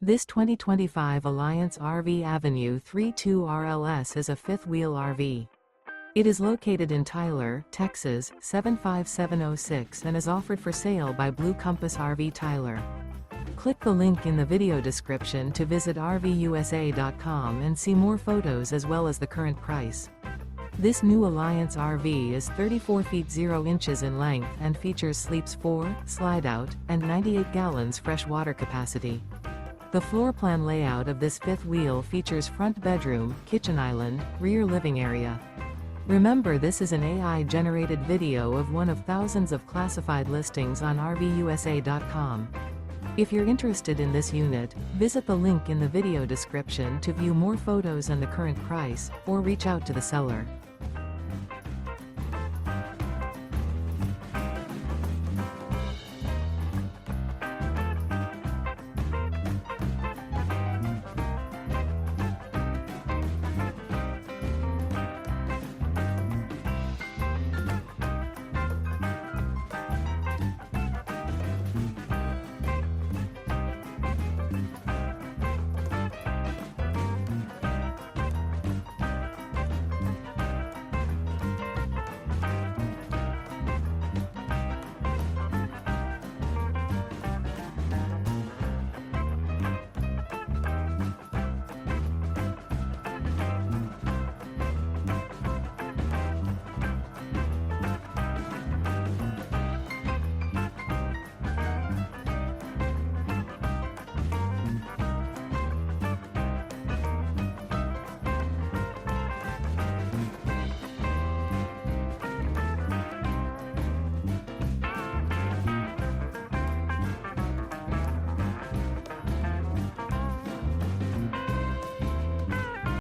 This 2025 Alliance RV Avenue 32 RLS is a fifth-wheel RV. It is located in Tyler, Texas, 75706 and is offered for sale by Blue Compass RV Tyler. Click the link in the video description to visit RVUSA.com and see more photos as well as the current price. This new Alliance RV is 34 feet 0 inches in length and features sleeps 4, slide-out, and 98 gallons fresh water capacity. The floor plan layout of this fifth wheel features front bedroom, kitchen island, rear living area. Remember, this is an AI-generated video of one of thousands of classified listings on RVUSA.com. If you're interested in this unit, visit the link in the video description to view more photos and the current price, or reach out to the seller.